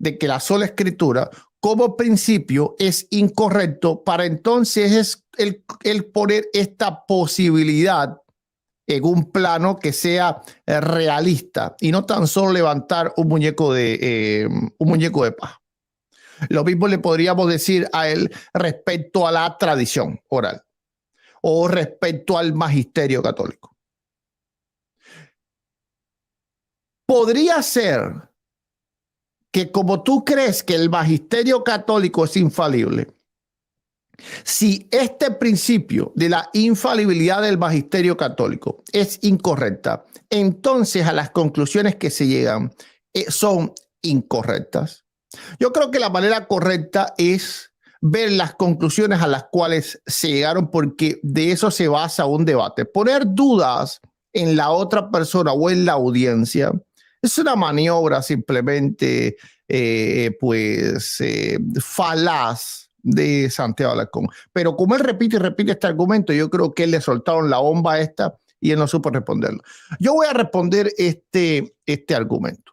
de que la sola escritura como principio es incorrecto, para entonces es el poner esta posibilidad en un plano que sea realista y no tan solo levantar un muñeco de paja. Lo mismo le podríamos decir a él respecto a la tradición oral o respecto al magisterio católico. Podría ser que como tú crees que el magisterio católico es infalible, si este principio de la infalibilidad del magisterio católico es incorrecta, entonces a las conclusiones que se llegan son incorrectas. Yo creo que la manera correcta es ver las conclusiones a las cuales se llegaron, porque de eso se basa un debate. Poner dudas en la otra persona o en la audiencia es una maniobra simplemente falaz de Santiago Alarcón. Pero como él repite y repite este argumento, yo creo que él le soltaron la bomba esta y él no supo responderlo. Yo voy a responder este argumento.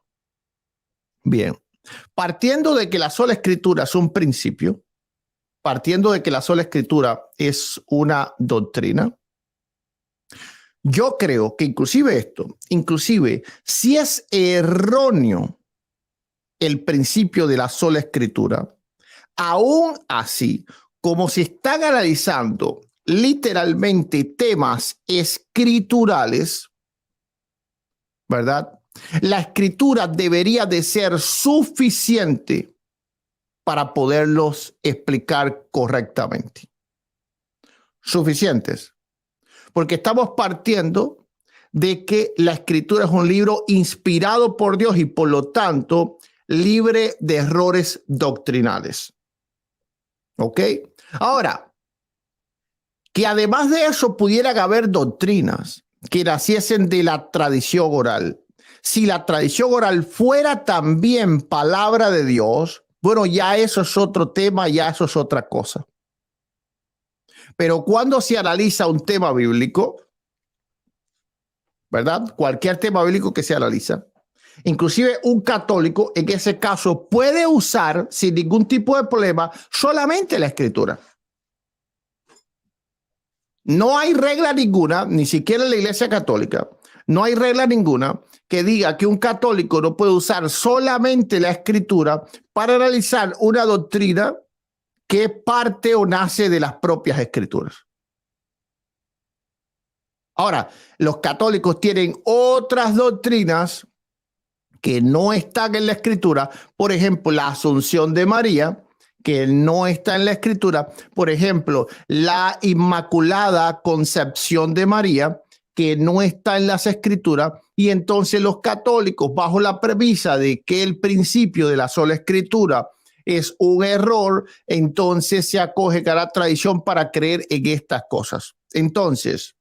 Bien, partiendo de que la sola escritura es un principio, partiendo de que la sola escritura es una doctrina, yo creo que inclusive si es erróneo el principio de la sola escritura, aún así, como se están analizando literalmente temas escriturales, ¿verdad? La escritura debería de ser suficiente para poderlos explicar correctamente. Suficientes. Porque estamos partiendo de que la escritura es un libro inspirado por Dios y por lo tanto libre de errores doctrinales. ¿Ok? Ahora, que además de eso pudieran haber doctrinas que naciesen de la tradición oral. Si la tradición oral fuera también palabra de Dios, bueno, ya eso es otro tema, ya eso es otra cosa. Pero cuando se analiza un tema bíblico, ¿verdad? Cualquier tema bíblico que se analiza, inclusive un católico en ese caso puede usar sin ningún tipo de problema solamente la escritura. No hay regla ninguna, ni siquiera en la Iglesia Católica, no hay regla ninguna que diga que un católico no puede usar solamente la escritura para analizar una doctrina que parte o nace de las propias escrituras. Ahora, los católicos tienen otras doctrinas que no están en la escritura, por ejemplo, la Asunción de María, que no está en la escritura, por ejemplo, la Inmaculada Concepción de María, que no está en las escrituras, y entonces los católicos, bajo la premisa de que el principio de la sola escritura es un error, entonces se acoge a la tradición para creer en estas cosas. Entonces,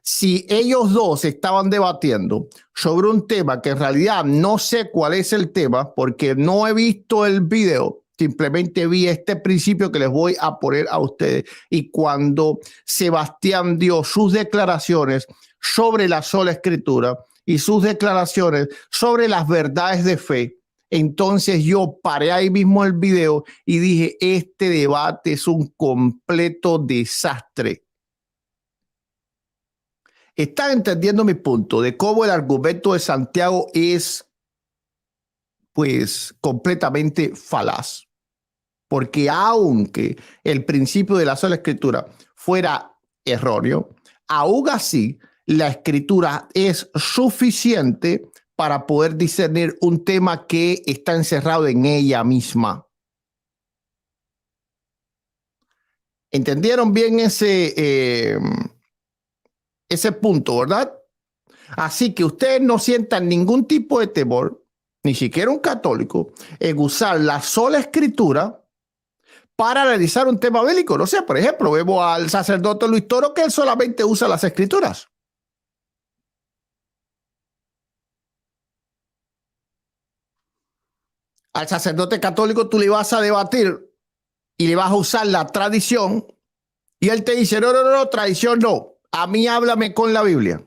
si ellos dos estaban debatiendo sobre un tema que en realidad no sé cuál es el tema, porque no he visto el video, simplemente vi este principio que les voy a poner a ustedes. Y cuando Sebastián dio sus declaraciones sobre la sola escritura y sus declaraciones sobre las verdades de fe, entonces yo paré ahí mismo el video y dije, este debate es un completo desastre. Están entendiendo mi punto de cómo el argumento de Santiago es, pues, completamente falaz. Porque aunque el principio de la sola escritura fuera erróneo, aún así la escritura es suficiente para poder discernir un tema que está encerrado en ella misma. ¿Entendieron bien ese punto, verdad? Así que ustedes no sientan ningún tipo de temor, ni siquiera un católico, en usar la sola escritura para realizar un tema bélico. No sé, por ejemplo, vemos al sacerdote Luis Toro que él solamente usa las escrituras. Al sacerdote católico tú le vas a debatir y le vas a usar la tradición y él te dice, no, tradición no, a mí háblame con la Biblia.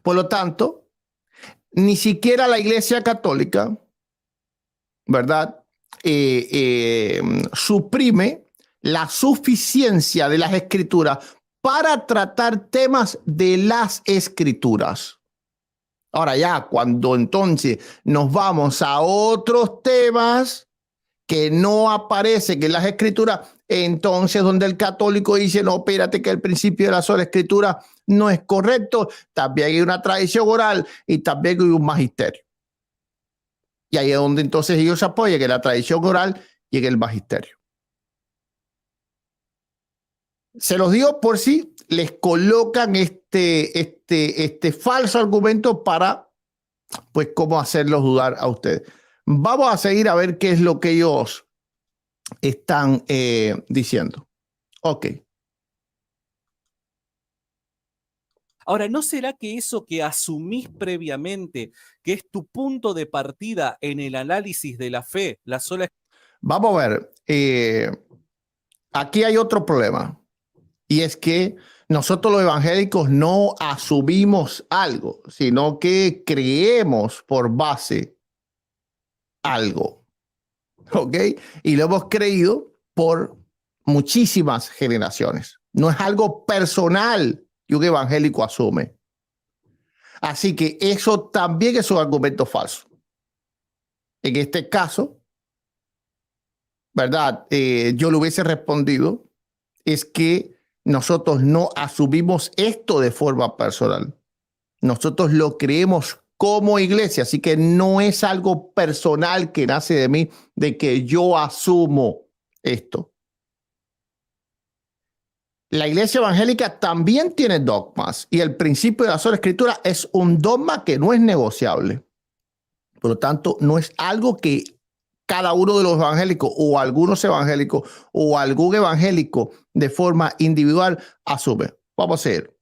Por lo tanto, ni siquiera la Iglesia Católica ¿verdad? Suprime la suficiencia de las escrituras para tratar temas de las escrituras. Ahora ya, cuando entonces nos vamos a otros temas que no aparecen en las escrituras, entonces donde el católico dice, no, espérate que el principio de la sola escritura no es correcto, también hay una tradición oral y también hay un magisterio. Y ahí es donde entonces ellos se apoyan en la tradición oral y en el magisterio. Se los digo por si les colocan este falso argumento para, pues, cómo hacerlos dudar a ustedes. Vamos a seguir a ver qué es lo que ellos están diciendo. Ok. Ahora, ¿no será que eso que asumís previamente, que es tu punto de partida en el análisis de la fe, la sola... Vamos a ver, aquí hay otro problema, y es que nosotros los evangélicos no asumimos algo, sino que creemos por base algo, ¿ok? Y lo hemos creído por muchísimas generaciones. No es algo personal que un evangélico asume. Así que eso también es un argumento falso. En este caso, ¿verdad? Yo le hubiese respondido, es que nosotros no asumimos esto de forma personal. Nosotros lo creemos como iglesia, así que no es algo personal que nace de mí, de que yo asumo esto. La iglesia evangélica también tiene dogmas y el principio de la sola escritura es un dogma que no es negociable. Por lo tanto, no es algo que cada uno de los evangélicos o algunos evangélicos o algún evangélico de forma individual asume. Vamos a seguir.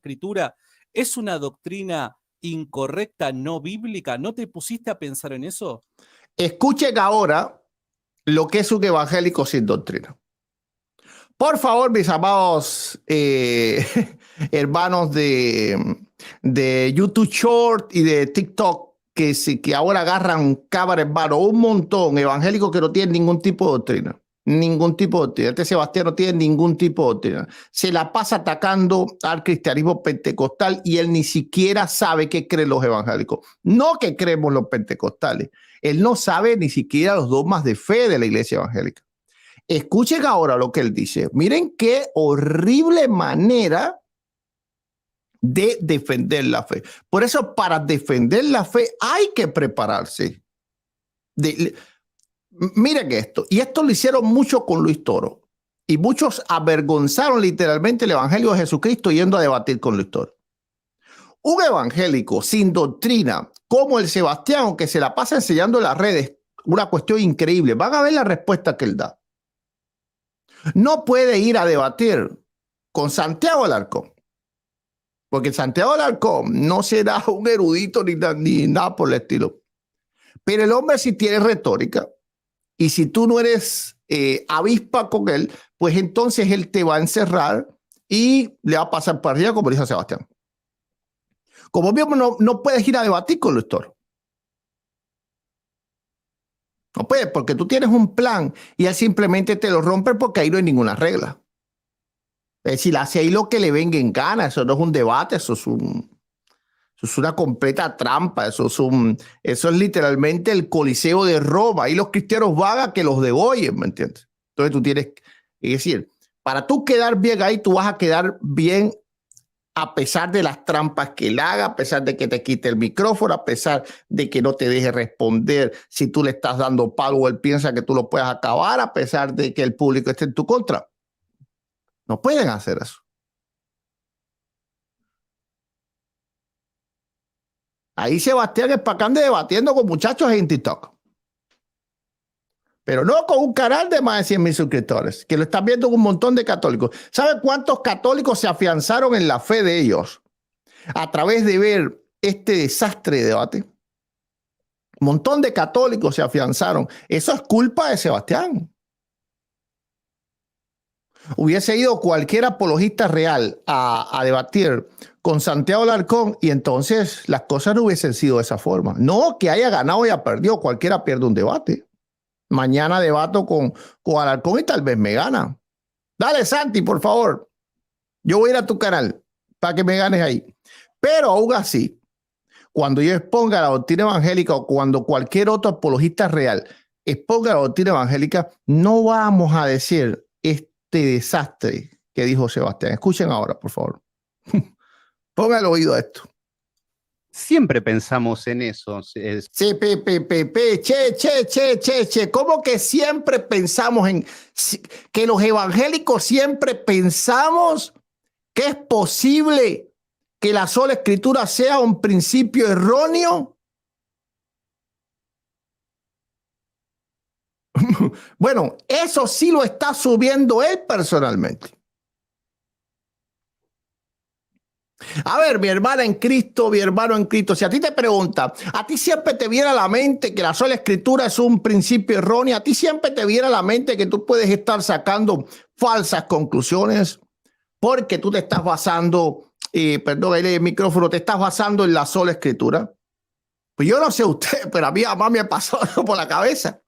Escritura es una doctrina incorrecta, no bíblica. ¿No te pusiste a pensar en eso? Escuchen ahora lo que es un evangélico sin doctrina. Por favor, mis amados hermanos de YouTube Short y de TikTok, que ahora agarran cámara, hermano, un montón evangélicos que no tienen ningún tipo de doctrina. Ningún tipo de doctrina. Este Sebastián no tiene ningún tipo de doctrina. Se la pasa atacando al cristianismo pentecostal y él ni siquiera sabe qué creen los evangélicos. No que creemos los pentecostales. Él no sabe ni siquiera los dogmas de fe de la iglesia evangélica. Escuchen ahora lo que él dice. Miren qué horrible manera de defender la fe. Por eso, para defender la fe hay que prepararse. Miren esto. Y esto lo hicieron mucho con Luis Toro. Y muchos avergonzaron literalmente el evangelio de Jesucristo yendo a debatir con Luis Toro. Un evangélico sin doctrina, como el Sebastián, que se la pasa enseñando en las redes, una cuestión increíble. Van a ver la respuesta que él da. No puede ir a debatir con Santiago Alarcón, porque Santiago Alarcón no será un erudito ni nada por el estilo. Pero el hombre sí tiene retórica, y si tú no eres avispa con él, pues entonces él te va a encerrar y le va a pasar por arriba, como dice Sebastián. Como mismo no puedes ir a debatir con Luis Toro. No puedes, porque tú tienes un plan y él simplemente te lo rompe porque ahí no hay ninguna regla. Es decir, hace ahí lo que le venga en gana. Eso no es un debate, eso es una completa trampa. Eso es literalmente el Coliseo de Roma. Ahí los cristianos van a que los degollen, ¿me entiendes? Entonces tú tienes, es decir, para tú quedar bien ahí, tú vas a quedar bien a pesar de las trampas que él haga, a pesar de que te quite el micrófono, a pesar de que no te deje responder si tú le estás dando palo o él piensa que tú lo puedes acabar, a pesar de que el público esté en tu contra. No pueden hacer eso. Ahí Sebastián Espacán debatiendo con muchachos en TikTok. Pero no con un canal de más de 100,000 suscriptores, que lo están viendo un montón de católicos. ¿Saben cuántos católicos se afianzaron en la fe de ellos a través de ver este desastre de debate? Un montón de católicos se afianzaron. Eso es culpa de Sebastián. Hubiese ido cualquier apologista real a debatir con Santiago Alarcón y entonces las cosas no hubiesen sido de esa forma. No que haya ganado y haya perdido, cualquiera pierde un debate. Mañana debato con Alarcón y tal vez me gana. Dale, Santi, por favor. Yo voy a ir a tu canal para que me ganes ahí. Pero aún así, cuando yo exponga la doctrina evangélica o cuando cualquier otro apologista real exponga la doctrina evangélica, no vamos a decir este desastre que dijo Sebastián. Escuchen ahora, por favor. Pongan el oído a esto. Siempre pensamos en eso. Sí, che. ¿Cómo que siempre pensamos que los evangélicos siempre pensamos que es posible que la sola escritura sea un principio erróneo? Bueno, eso sí lo está subiendo él personalmente. A ver, mi hermana en Cristo, mi hermano en Cristo, si a ti te pregunta, a ti siempre te viene a la mente que la sola escritura es un principio erróneo, a ti siempre te viene a la mente que tú puedes estar sacando falsas conclusiones porque tú te estás basando, perdón, ahí el micrófono, te estás basando en la sola escritura. Pues yo no sé usted, pero a mí jamás me ha pasado eso por la cabeza.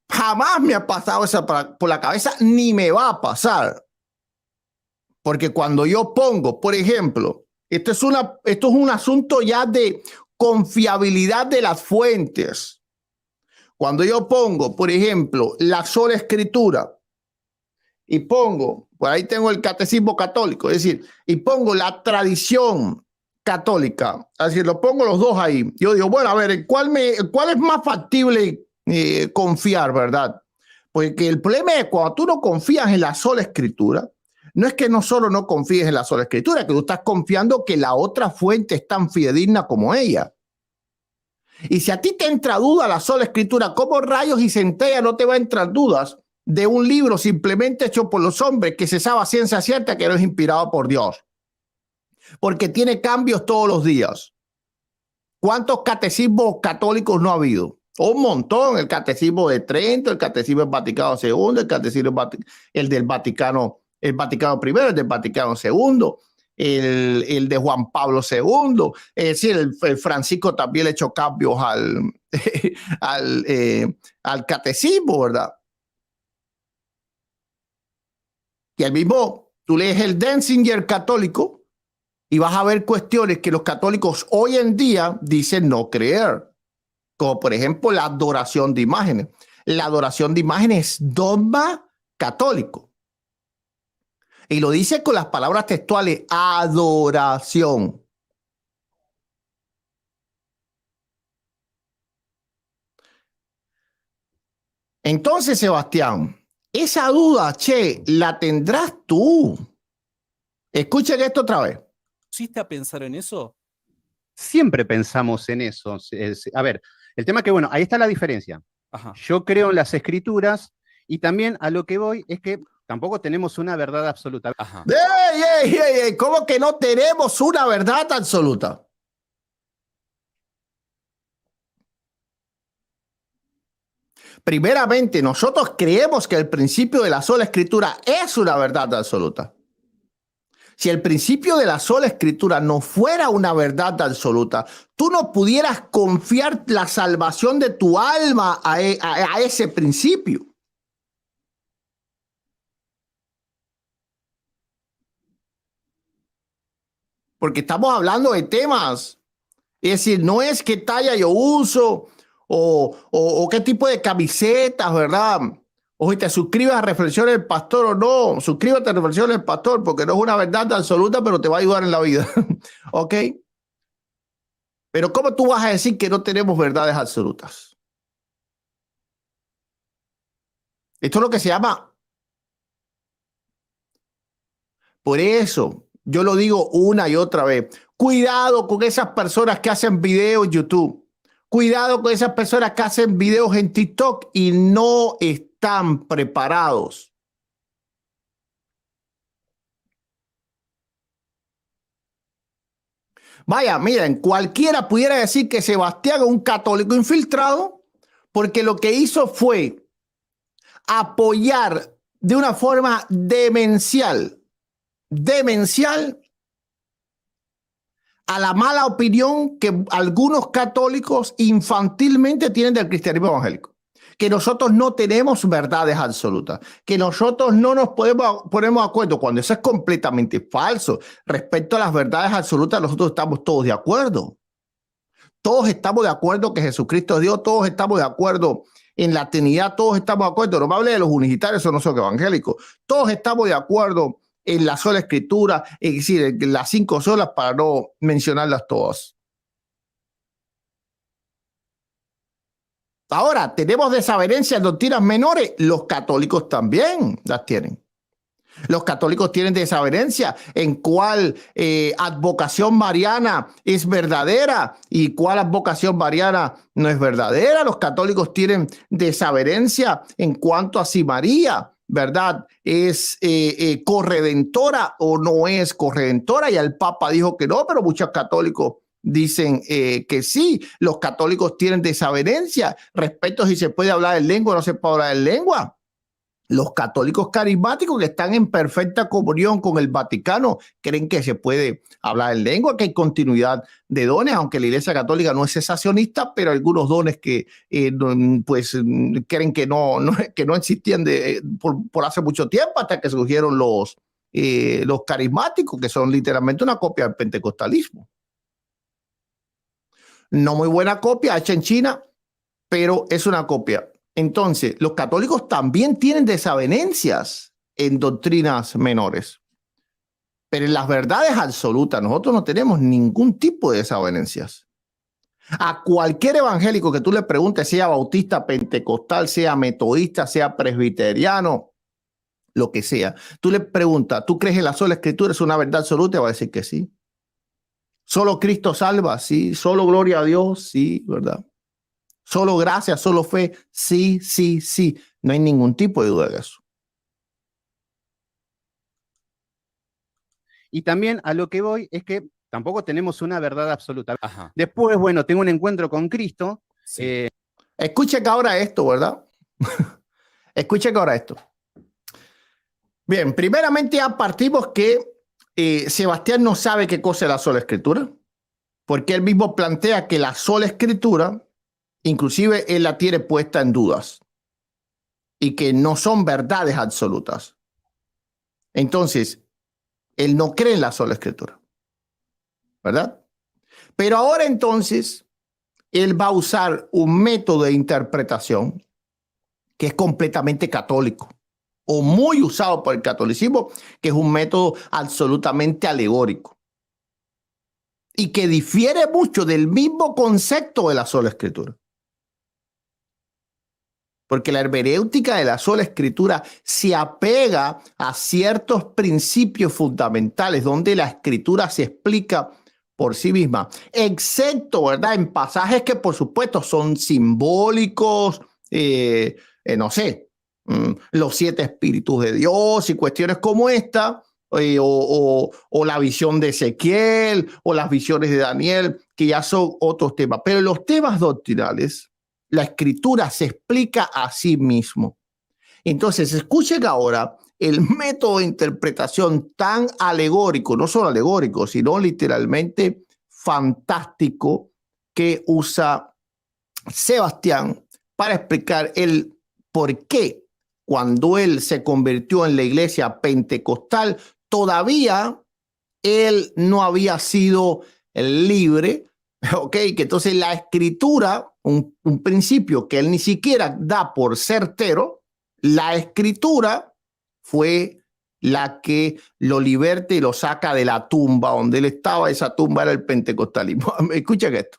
Jamás me ha pasado eso por la cabeza, ni me va a pasar. Porque cuando yo pongo, por ejemplo, esto es un asunto ya de confiabilidad de las fuentes. Cuando yo pongo, por ejemplo, la sola escritura y pongo, por ahí tengo el catecismo católico, es decir, y pongo la tradición católica, es decir, lo pongo los dos ahí. Yo digo, bueno, a ver, ¿cuál es más factible confiar, verdad? Porque el problema es cuando tú no confías en la sola escritura, no es que no solo no confíes en la sola escritura, que tú estás confiando que la otra fuente es tan fidedigna como ella. Y si a ti te entra duda la sola escritura, ¿cómo rayos y centellas no te va a entrar dudas de un libro simplemente hecho por los hombres que se sabe a ciencia cierta que no es inspirado por Dios? Porque tiene cambios todos los días. ¿Cuántos catecismos católicos no ha habido? Un montón. El catecismo de Trento, el catecismo del Vaticano II, el del Vaticano. El Vaticano I, el del Vaticano II, el de Juan Pablo II, es decir, el Francisco también le echó cambios al catecismo, ¿verdad? Y el mismo, tú lees el Denzinger católico y vas a ver cuestiones que los católicos hoy en día dicen no creer, como por ejemplo la adoración de imágenes. La adoración de imágenes es dogma católico. Y lo dice con las palabras textuales, adoración. Entonces, Sebastián, esa duda, la tendrás tú. Escuchen esto otra vez. ¿Pusiste a pensar en eso? Siempre pensamos en eso. A ver, el tema que, bueno, ahí está la diferencia. Ajá. Yo creo en las escrituras y también a lo que voy es que tampoco tenemos una verdad absoluta. Ajá. ¡Ey! ¿Cómo que no tenemos una verdad absoluta? Primeramente, nosotros creemos que el principio de la sola escritura es una verdad absoluta. Si el principio de la sola escritura no fuera una verdad absoluta, tú no pudieras confiar la salvación de tu alma a ese principio. Porque estamos hablando de temas. Es decir, no es qué talla yo uso o qué tipo de camisetas, ¿verdad? O si te suscribes a Reflexiones del Pastor o no. Suscríbete a Reflexiones del Pastor porque no es una verdad absoluta, pero te va a ayudar en la vida. ¿Ok? Pero ¿cómo tú vas a decir que no tenemos verdades absolutas? Esto es lo que se llama. Por eso, yo lo digo una y otra vez. Cuidado con esas personas que hacen videos en YouTube. Cuidado con esas personas que hacen videos en TikTok y no están preparados. Vaya, miren, cualquiera pudiera decir que Sebastián es un católico infiltrado porque lo que hizo fue apoyar de una forma demencial a la mala opinión que algunos católicos infantilmente tienen del cristianismo evangélico. que nosotros no tenemos verdades absolutas, que nosotros no nos ponemos de acuerdo, cuando eso es completamente falso. Respecto a las verdades absolutas, nosotros estamos todos de acuerdo. Todos estamos de acuerdo que Jesucristo es Dios, todos estamos de acuerdo en la Trinidad, todos estamos de acuerdo. No me hable de los unitarios, eso no son evangélicos. Todos estamos de acuerdo en la sola escritura, es decir, en las 5 solas, para no mencionarlas todas. Ahora, tenemos desavenencias en doctrinas menores, los católicos también las tienen. Los católicos tienen desavenencia en cuál advocación mariana es verdadera y cuál advocación mariana no es verdadera. Los católicos tienen desavenencia en cuanto a si María, ¿verdad?, es corredentora o no es corredentora. Y el Papa dijo que no, pero muchos católicos dicen que sí. Los católicos tienen desavenencia respecto a si se puede hablar en lengua o no se puede hablar en lengua. Los católicos carismáticos, que están en perfecta comunión con el Vaticano, creen que se puede hablar en lengua, que hay continuidad de dones, aunque la Iglesia Católica no es cesacionista, pero algunos dones que pues creen que no existían por hace mucho tiempo, hasta que surgieron los carismáticos, que son literalmente una copia del pentecostalismo. No muy buena copia, hecha en China, pero es una copia. Entonces, los católicos también tienen desavenencias en doctrinas menores, pero en las verdades absolutas nosotros no tenemos ningún tipo de desavenencias. A cualquier evangélico que tú le preguntes, sea bautista, pentecostal, sea metodista, sea presbiteriano, lo que sea, tú le preguntas, ¿tú crees en la sola escritura? ¿Es una verdad absoluta? Va a decir que sí. ¿Solo Cristo salva? Sí. ¿Solo gloria a Dios? Sí, ¿verdad? Solo gracia, solo fe, sí, sí, sí. No hay ningún tipo de duda de eso. Y también a lo que voy es que tampoco tenemos una verdad absoluta. Ajá. Después, bueno, tengo un encuentro con Cristo. Sí. Escuche que ahora esto, ¿verdad? Escuche que ahora esto. Bien, primeramente ya partimos que Sebastián no sabe qué cosa es la sola escritura, porque él mismo plantea que la sola escritura, inclusive él la tiene puesta en dudas y que no son verdades absolutas. Entonces, él no cree en la sola escritura, ¿verdad? Pero ahora entonces, él va a usar un método de interpretación que es completamente católico o muy usado por el catolicismo, que es un método absolutamente alegórico y que difiere mucho del mismo concepto de la sola escritura. Porque la hermenéutica de la sola escritura se apega a ciertos principios fundamentales donde la escritura se explica por sí misma, excepto, ¿verdad?, en pasajes que por supuesto son simbólicos, no sé, los 7 espíritus de Dios y cuestiones como esta, o la visión de Ezequiel o las visiones de Daniel, que ya son otros temas. Pero los temas doctrinales, la escritura se explica a sí mismo. Entonces, escuchen ahora el método de interpretación tan alegórico, no solo alegórico, sino literalmente fantástico, que usa Sebastián para explicar el por qué cuando él se convirtió en la iglesia pentecostal, todavía él no había sido libre. Ok, que entonces la escritura, un principio que él ni siquiera da por certero, la escritura fue la que lo liberta y lo saca de la tumba donde él estaba. Esa tumba era el pentecostalismo. Escuchen esto.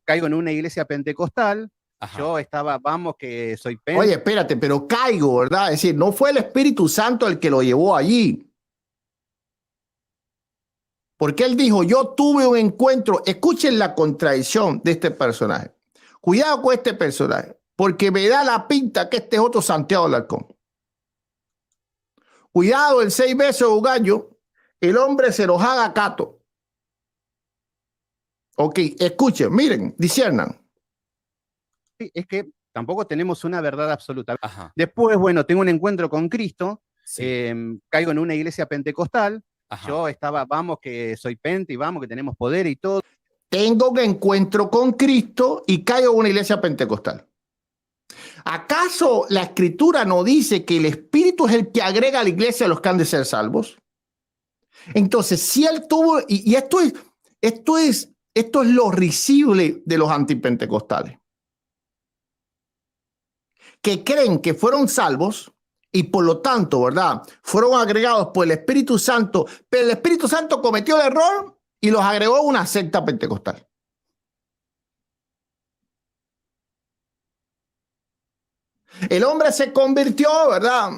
Caigo en una iglesia pentecostal. Ajá. Yo estaba, vamos, que soy Oye, espérate, pero caigo, ¿verdad? Es decir, no fue el Espíritu Santo el que lo llevó allí. Porque él dijo, yo tuve un encuentro. Escuchen la contradicción de este personaje. Cuidado con este personaje, porque me da la pinta que este es otro Santiago Alarcón. Cuidado, el 6 veces un gallo, el hombre se los haga cato. Ok, escuchen, miren, disciernan. Es que tampoco tenemos una verdad absoluta. Ajá. Después, bueno, tengo un encuentro con Cristo. Sí. Caigo en una iglesia pentecostal. Ajá. Yo estaba, vamos, que soy pente y vamos, que tenemos poder y todo. Tengo un encuentro con Cristo y caigo en una iglesia pentecostal. ¿Acaso la Escritura no dice que el Espíritu es el que agrega a la iglesia a los que han de ser salvos? Entonces, si él tuvo, y esto es lo risible de los antipentecostales, que creen que fueron salvos y por lo tanto, ¿verdad? Fueron agregados por el Espíritu Santo, pero el Espíritu Santo cometió el error y los agregó a una secta pentecostal. El hombre se convirtió, ¿verdad?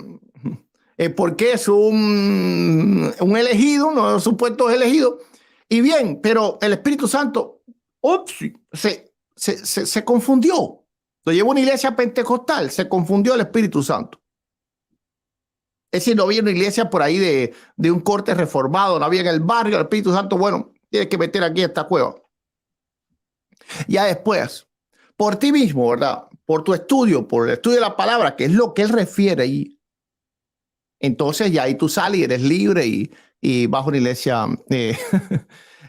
Porque es un elegido, no supuesto elegido. Y bien, pero el Espíritu Santo, ups, se confundió. Lo llevó a una iglesia pentecostal, se confundió el Espíritu Santo. Es decir, no había una iglesia por ahí de un corte reformado, no había en el barrio el Espíritu Santo, bueno, tienes que meter aquí esta cueva. Ya después, por ti mismo, ¿verdad? Por tu estudio, por el estudio de la palabra, que es lo que él refiere ahí. Entonces ya ahí tú sales y eres libre y vas a una iglesia.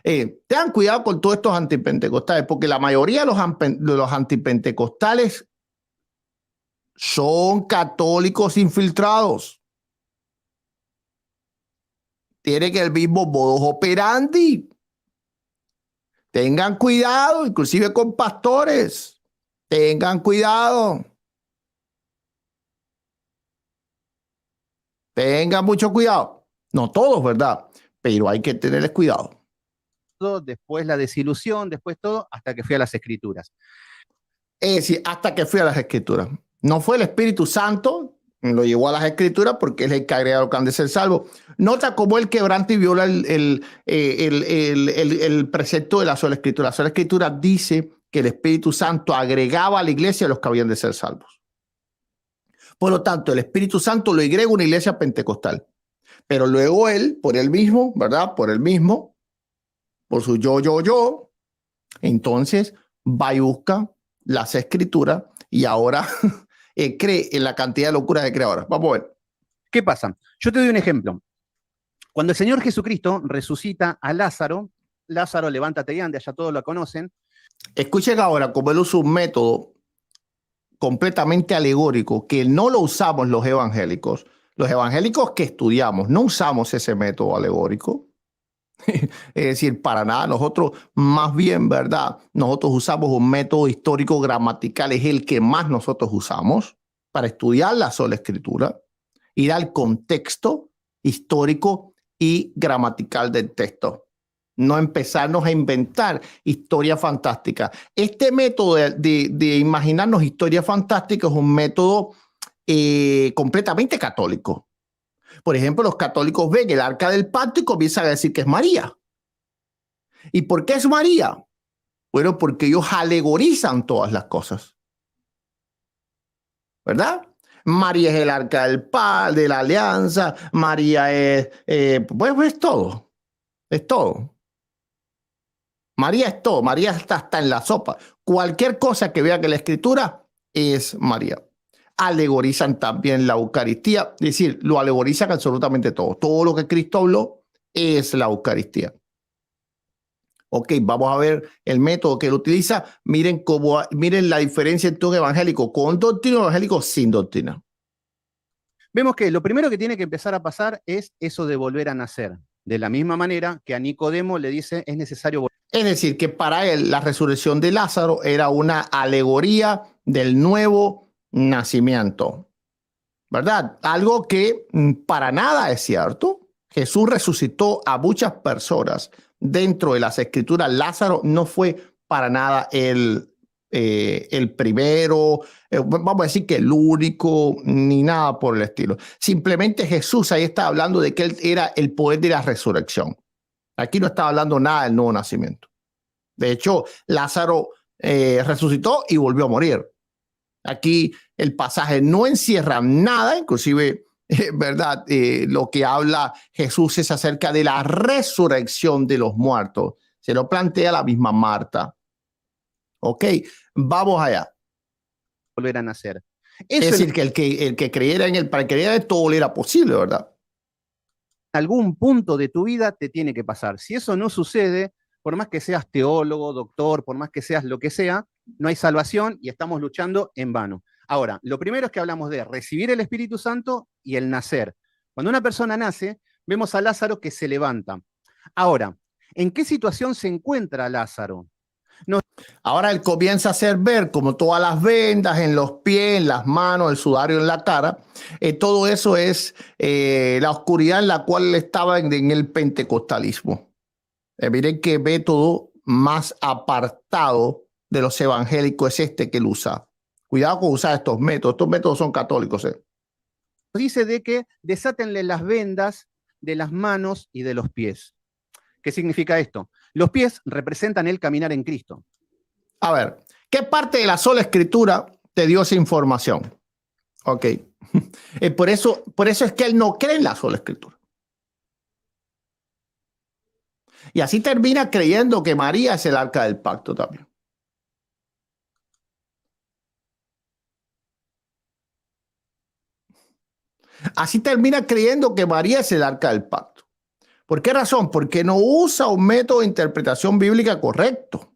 Tengan cuidado con todos estos antipentecostales, porque la mayoría de los antipentecostales son católicos infiltrados. Tienen el mismo modus operandi. Tengan cuidado, inclusive con pastores. Tengan cuidado. Tengan mucho cuidado. No todos, ¿verdad? Pero hay que tenerles cuidado. Después la desilusión, después todo, hasta que fui a las Escrituras. Es decir, hasta que fui a las Escrituras. No fue el Espíritu Santo, lo llevó a las Escrituras porque es el que agrega lo que han de ser salvos. Nota cómo él quebranta y viola el precepto de la sola Escritura. La sola Escritura dice que el Espíritu Santo agregaba a la iglesia a los que habían de ser salvos. Por lo tanto, el Espíritu Santo lo agrega a una iglesia pentecostal. Pero luego él, por él mismo, ¿verdad? Por él mismo, por su yo, entonces va y busca las Escrituras y ahora cree en la cantidad de locuras que cree ahora. Vamos a ver. ¿Qué pasa? Yo te doy un ejemplo. Cuando el Señor Jesucristo resucita a Lázaro, Lázaro, levántate y ande, ya todos lo conocen. Escuchen ahora cómo él usa un método completamente alegórico que no lo usamos los evangélicos. Los evangélicos que estudiamos no usamos ese método alegórico. Es decir, para nada. Nosotros más bien, ¿verdad? Nosotros usamos un método histórico gramatical, es el que más nosotros usamos para estudiar la sola Escritura, ir al contexto histórico y gramatical del texto. No empezarnos a inventar historias fantásticas. Este método de imaginarnos historias fantásticas es un método completamente católico. Por ejemplo, los católicos ven el arca del pacto y comienzan a decir que es María. ¿Y por qué es María? Bueno, porque ellos alegorizan todas las cosas. ¿Verdad? María es el arca del pacto, de la alianza. María es, pues es todo. Es todo. María es todo, María está en la sopa. Cualquier cosa que vea que la Escritura es María. Alegorizan también la Eucaristía, es decir, lo alegorizan absolutamente todo. Todo lo que Cristo habló es la Eucaristía. Ok, vamos a ver el método que él utiliza. Miren la diferencia entre un evangélico con doctrina y un evangélico sin doctrina. Vemos que lo primero que tiene que empezar a pasar es eso de volver a nacer. De la misma manera que a Nicodemo le dice es necesario volver. Es decir, que para él la resurrección de Lázaro era una alegoría del nuevo nacimiento, ¿verdad? Algo que para nada es cierto. Jesús resucitó a muchas personas dentro de las Escrituras. Lázaro no fue para nada el primero, vamos a decir que el único, ni nada por el estilo. Simplemente Jesús ahí está hablando de que él era el poder de la resurrección. Aquí no estaba hablando nada del nuevo nacimiento. De hecho, Lázaro resucitó y volvió a morir. Aquí el pasaje no encierra nada, inclusive, ¿verdad? Lo que habla Jesús es acerca de la resurrección de los muertos. Se lo plantea la misma Marta. Ok, vamos allá. Volver a nacer. Es decir, que el que creyera en él, para que creyera en todo le era posible, ¿verdad? Algún punto de tu vida te tiene que pasar. Si eso no sucede, por más que seas teólogo, doctor, por más que seas lo que sea, no hay salvación y estamos luchando en vano. Ahora, lo primero es que hablamos de recibir el Espíritu Santo y el nacer. Cuando una persona nace, vemos a Lázaro que se levanta. Ahora, ¿en qué situación se encuentra Lázaro? Ahora él comienza a hacer ver como todas las vendas en los pies, en las manos, el sudario en la cara. Todo eso es la oscuridad en la cual él estaba en el pentecostalismo. Miren qué método más apartado de los evangélicos es este que él usa. Cuidado con usar estos métodos. Estos métodos son católicos. Dice de que desátenle las vendas de las manos y de los pies. ¿Qué significa esto? Los pies representan el caminar en Cristo. A ver, ¿qué parte de la sola escritura te dio esa información? Ok. Por eso es que él no cree en la sola escritura. Y así termina creyendo que María es el arca del pacto también. Así termina creyendo que María es el arca del pacto. ¿Por qué razón? Porque no usa un método de interpretación bíblica correcto.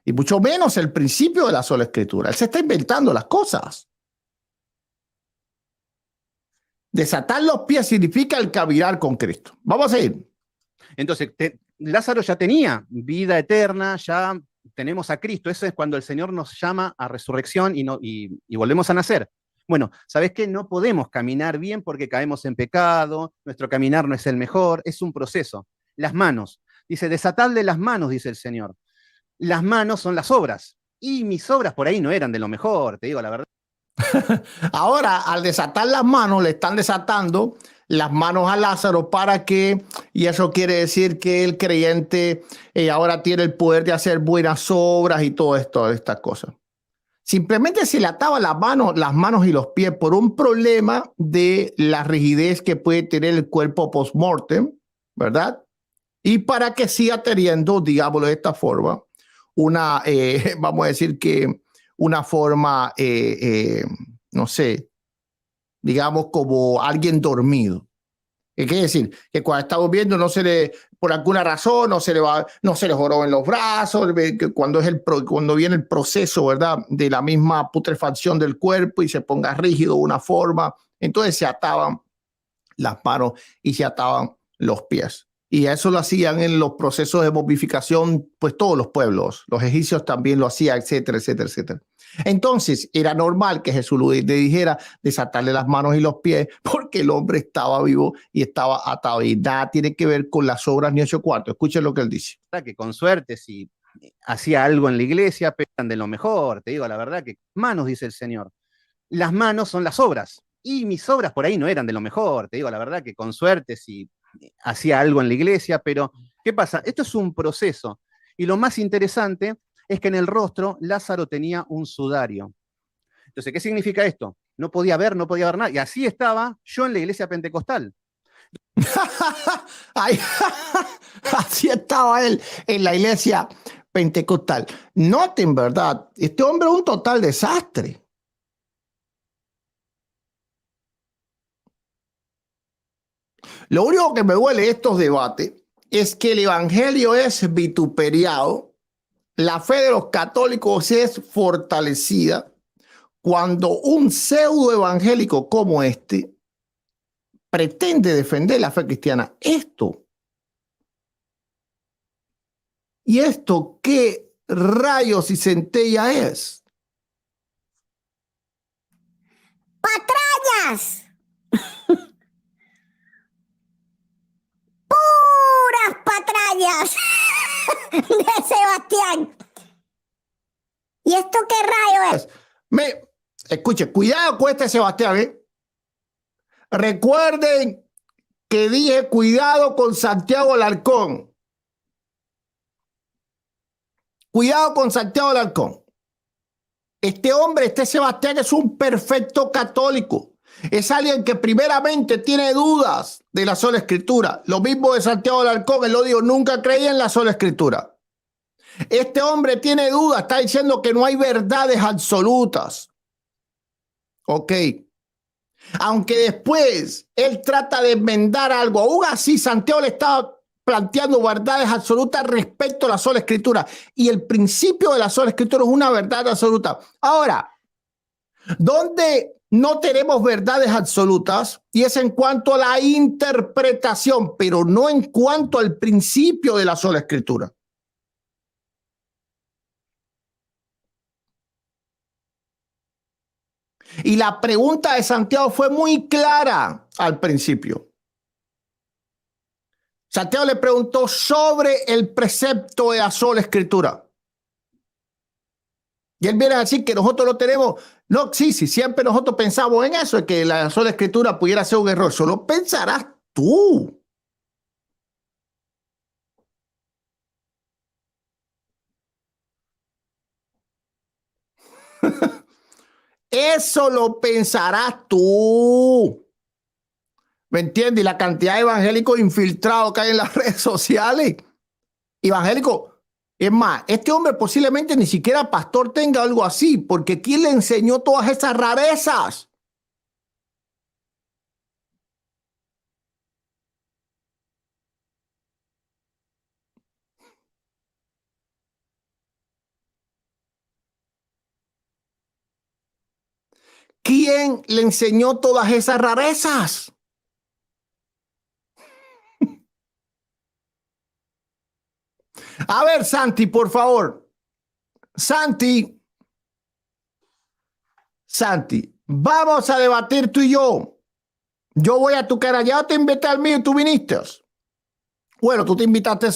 Y mucho menos el principio de la sola escritura. Él se está inventando las cosas. Desatar los pies significa el caminar con Cristo. Vamos a ir. Entonces, Lázaro ya tenía vida eterna, ya tenemos a Cristo. Eso es cuando el Señor nos llama a resurrección y volvemos a nacer. Bueno, ¿sabes qué? No podemos caminar bien porque caemos en pecado, nuestro caminar no es el mejor, es un proceso. Las manos. Dice, desatadle las manos, dice el Señor. Las manos son las obras. Y mis obras por ahí no eran de lo mejor, te digo la verdad. Ahora, al desatar las manos, le están desatando las manos a Lázaro para que, y eso quiere decir que el creyente ahora tiene el poder de hacer buenas obras y todo esto, estas cosas. Simplemente se le ataba las manos y los pies por un problema de la rigidez que puede tener el cuerpo post-mortem, ¿verdad? Y para que siga teniendo, digámoslo de esta forma, una, vamos a decir que una forma, no sé, digamos como alguien dormido. ¿Qué quiere decir? Que cuando está durmiendo no se le, por alguna razón, no se le joroba en los brazos, que cuando viene el proceso, ¿verdad? De la misma putrefacción del cuerpo y se ponga rígido de una forma, entonces se ataban las manos y se ataban los pies. Y eso lo hacían en los procesos de momificación, pues todos los pueblos, los egipcios también lo hacían, etcétera, etcétera, etcétera. Entonces era normal que Jesús le dijera desatarle las manos y los pies porque el hombre estaba vivo y estaba atado y nada tiene que ver con las obras ni 8:4. Escuchen lo que él dice. Que con suerte si hacía algo en la iglesia, pegan de lo mejor, te digo la verdad que manos, dice el Señor. Las manos son las obras y mis obras por ahí no eran de lo mejor, te digo la verdad que con suerte si hacía algo en la iglesia, pero ¿qué pasa? Esto es un proceso y lo más interesante es que en el rostro Lázaro tenía un sudario. Entonces, ¿qué significa esto? No podía ver nada. Y así estaba yo en la iglesia pentecostal. Así estaba él en la iglesia pentecostal. Noten, ¿verdad? Este hombre es un total desastre. Lo único que me duele de estos debates es que el evangelio es vituperiado, la fe de los católicos es fortalecida cuando un pseudo evangélico como este pretende defender la fe cristiana. ¿Y esto qué rayos y centella es? ¡Patrañas! ¡Puras patrañas! De Sebastián. ¿Y esto qué rayo es? Escuche, cuidado con este Sebastián, ¿eh? Recuerden que dije cuidado con Santiago Alarcón. Cuidado con Santiago Alarcón. Este hombre, este Sebastián, es un perfecto católico. Es alguien que primeramente tiene dudas de la sola escritura. Lo mismo de Santiago Alarcón, él lo dijo, nunca creía en la sola escritura. Este hombre tiene dudas, está diciendo que no hay verdades absolutas. Ok. Aunque después él trata de enmendar algo, aún así Santiago le está planteando verdades absolutas respecto a la sola escritura. Y el principio de la sola escritura es una verdad absoluta. Ahora, Donde no tenemos verdades absolutas y es en cuanto a la interpretación, pero no en cuanto al principio de la sola escritura. Y la pregunta de Santiago fue muy clara al principio. Santiago le preguntó sobre el precepto de la sola escritura. Y él viene a decir que nosotros lo tenemos. No, sí, siempre nosotros pensamos en eso, de que la sola escritura pudiera ser un error. Solo pensarás tú. Eso lo pensarás tú. ¿Me entiendes? Y la cantidad de evangélicos infiltrados que hay en las redes sociales. Evangélicos. Es más, este hombre posiblemente ni siquiera pastor tenga algo así, porque ¿quién le enseñó todas esas rarezas? ¿Quién le enseñó todas esas rarezas? A ver, Santi, por favor. Santi, vamos a debatir tú y yo. Yo voy a tu cara, ya te invité al mío y tú viniste. Bueno, tú te invitaste solo.